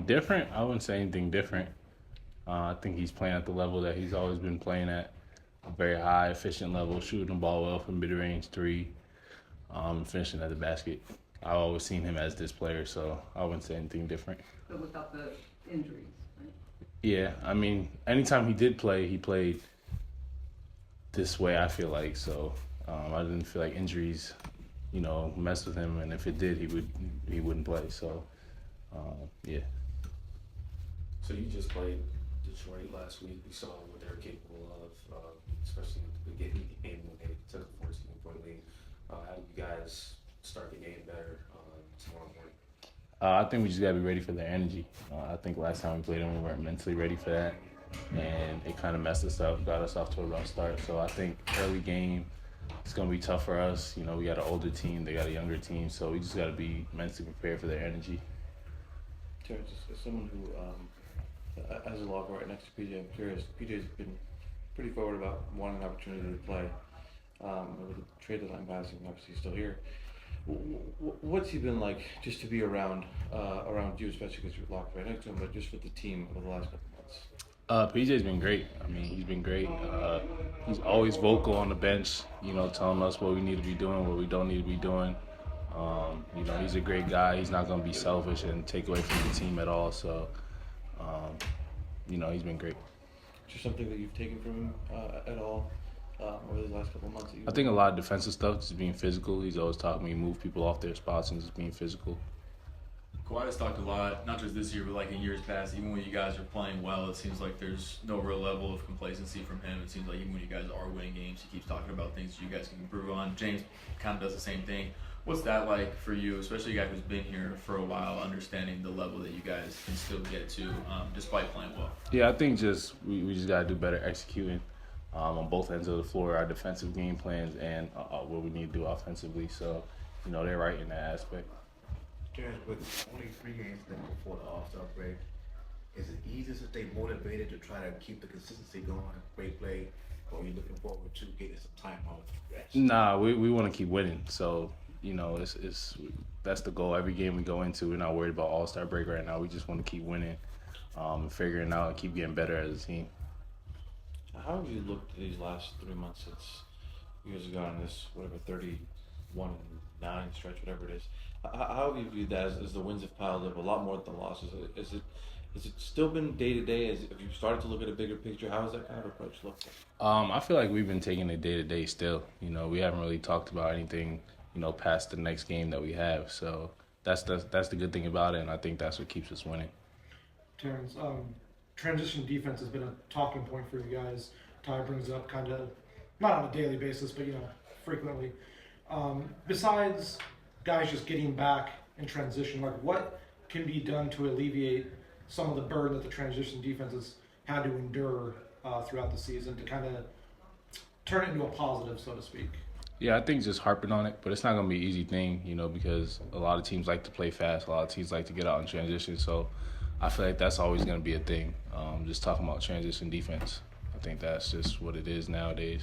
Different. I wouldn't say anything different. I think he's playing at the level that he's always been playing at, a very high, efficient level, shooting the ball well from mid-range three, finishing at the basket. I've always seen him as this player, so I wouldn't say anything different. But without the injuries, right? Yeah, I mean, anytime he did play, he played this way, I feel like. So I didn't feel like injuries, messed with him, and if it did, he wouldn't play. So yeah. So you just played Detroit last week. We saw what they're capable of, especially at the beginning of the game when they took a 14-point lead. How do you guys start the game better tomorrow morning? I think we just gotta be ready for their energy. I think last time we played them, we weren't mentally ready for that, and it kind of messed us up, got us off to a rough start. So I think early game, it's gonna be tough for us. We got an older team, they got a younger team, so we just gotta be mentally prepared for their energy. Terance, as someone who has a locker right next to PJ, I'm curious. PJ's been pretty forward about wanting an opportunity to play. With the trade deadline passing, obviously he's still here. What's he been like just to be around you, especially because you're locked right next to him, but just with the team over the last couple months? PJ's been great. I mean, he's been great. He's always vocal on the bench, telling us what we need to be doing, what we don't need to be doing. He's a great guy. He's not going to be selfish and take away from the team at all. So, he's been great. Is there something that you've taken from him at all over the last couple of months? I think a lot of defensive stuff, just being physical. He's always taught me move people off their spots and just being physical. Kawhi has talked a lot, not just this year, but like in years past. Even when you guys are playing well, it seems like there's no real level of complacency from him. It seems like even when you guys are winning games, he keeps talking about things you guys can improve on. James kind of does the same thing. What's that like for you, especially a guy who's been here for a while, understanding the level that you guys can still get to despite playing well? Yeah, I think we just got to do better executing on both ends of the floor, our defensive game plans and what we need to do offensively. So, they're right in that aspect. Terance, with only 3 games left before the All-Star break, is it easy to stay motivated to try to keep the consistency going, great play, or are you looking forward to getting some time off? Nah, we want to keep winning. So, that's the goal. Every game we go into, we're not worried about All-Star break right now. We just want to keep winning, figuring out and keep getting better as a team. How have you looked at these last 3 months since you guys have gone on this, 31-9 stretch, whatever it is? How have you viewed that as the wins have piled up a lot more than the losses? Has it still been day to day? Have you started to look at a bigger picture? How has that kind of approach looked? I feel like we've been taking it day to day still. We haven't really talked about anything, past the next game that we have. So that's the good thing about it, and I think that's what keeps us winning. Terance, transition defense has been a talking point for you guys. Ty brings it up kind of, not on a daily basis, but frequently. Besides guys just getting back in transition, like what can be done to alleviate some of the burden that the transition defenses had to endure throughout the season to kind of turn it into a positive, so to speak? Yeah, I think just harping on it, but it's not going to be an easy thing, because a lot of teams like to play fast, a lot of teams like to get out in transition, so I feel like that's always going to be a thing, just talking about transition defense. I think that's just what it is nowadays.